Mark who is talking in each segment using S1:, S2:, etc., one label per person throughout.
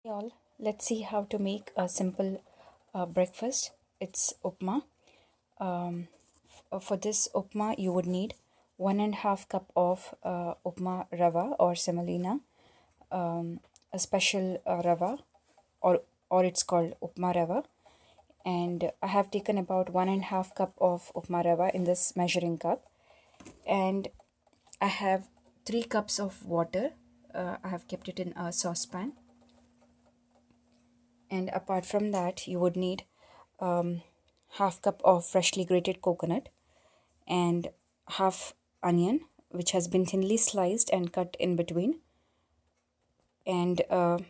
S1: Hey all, let's see how to make a simple breakfast. It's upma. For this upma, you would need 1.5 cup of upma rava or semolina, a special rava, or it's called upma rava. And I have taken about 1.5 cup of upma rava in this measuring cup, and I have 3 cups of water. I have kept it in a saucepan, and apart from that you would need um, half cup of freshly grated coconut and half onion which has been thinly sliced and cut in between, and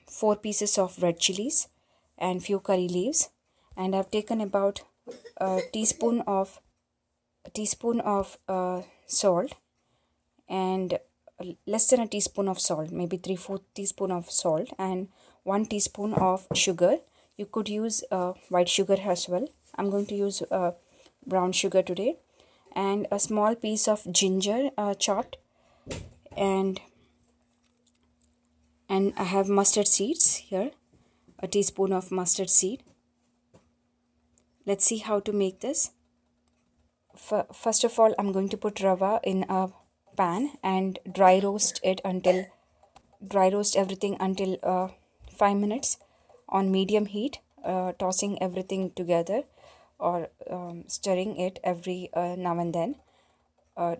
S1: 4 pieces of red chilies and few curry leaves. And I've taken about a teaspoon of salt, and less than a teaspoon of salt, maybe 3/4 teaspoon of salt, and 1 teaspoon of sugar. You could use white sugar as well. I'm going to use brown sugar today. And a small piece of ginger chopped, and I have mustard seeds here, a teaspoon of mustard seed. Let's see how to make this. First of all, I'm going to put rava in a pan and dry roast everything until 5 minutes on medium heat, tossing everything together or stirring it every now and then.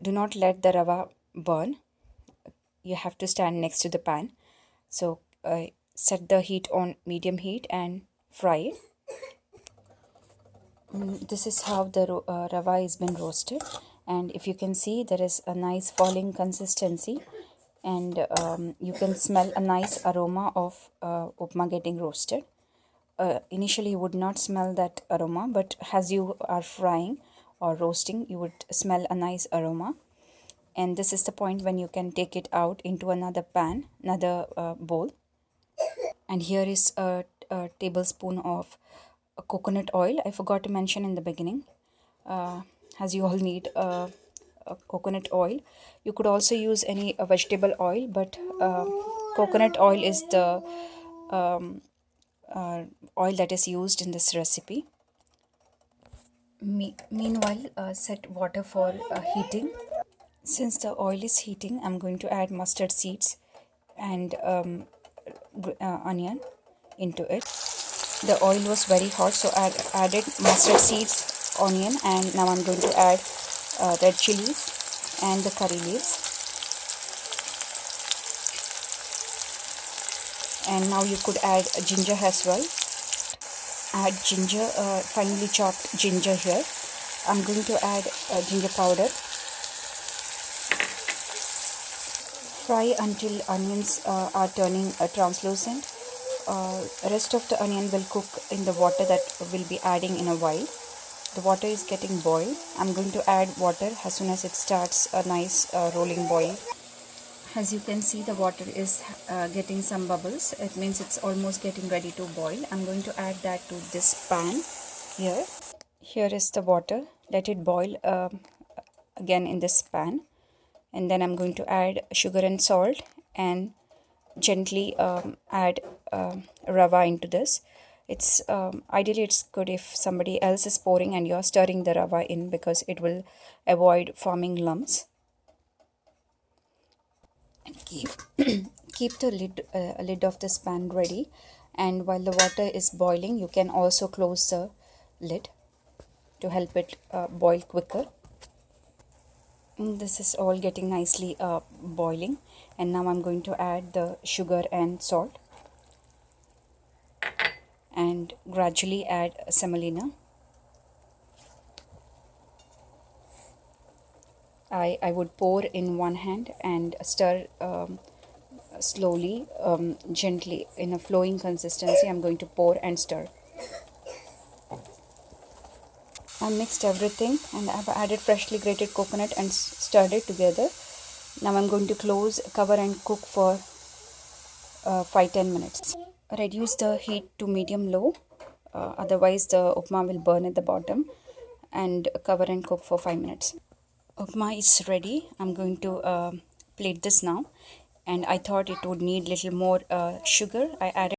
S1: Do not let the rava burn. You have to stand next to the pan. So set the heat on medium heat and fry it. This is how the rava is been roasted, and if you can see, there is a nice falling consistency, and you can smell a nice aroma of upma getting roasted. Initially you would not smell that aroma, but as you are frying or roasting, you would smell a nice aroma. And this is the point when you can take it out into another bowl. And here is a tablespoon of coconut oil. I forgot to mention in the beginning, as you all need coconut oil. You could also use any vegetable oil, but coconut oil is the oil that is used in this recipe. Meanwhile, set water for heating. Since the oil is heating, I'm going to add mustard seeds and onion into it. The oil was very hot, so I added mustard seeds, onion, and now I'm going to add red chilies and the curry leaves. And now you could add ginger as well. Add ginger, finely chopped ginger here. I'm going to add ginger powder. Fry until onions are turning translucent. Rest of the onion will cook in the water that we'll be adding in a while. The water is getting boiled. I'm going to add water as soon as it starts a nice rolling boil. As you can see, the water is getting some bubbles. It means it's almost getting ready to boil. I'm going to add that to this pan here. Here is the water. Let it boil again in this pan. And then I'm going to add sugar and salt and gently add rava into this. It's ideally it's good if somebody else is pouring and you're stirring the rava in, because it will avoid forming lumps. And keep the lid of this pan ready, and while the water is boiling, you can also close the lid to help it boil quicker. This is all getting nicely boiling, and now I'm going to add the sugar and salt and gradually add semolina. I would pour in one hand and stir slowly, gently, in a flowing consistency. I'm going to pour and stir. I mixed everything and I've added freshly grated coconut and stirred it together. Now I'm going to close, cover and cook for 5-10 minutes. Reduce the heat to medium low, otherwise the upma will burn at the bottom, and cover and cook for 5 minutes. Upma is ready. I'm going to plate this now, and I thought it would need little more sugar. I added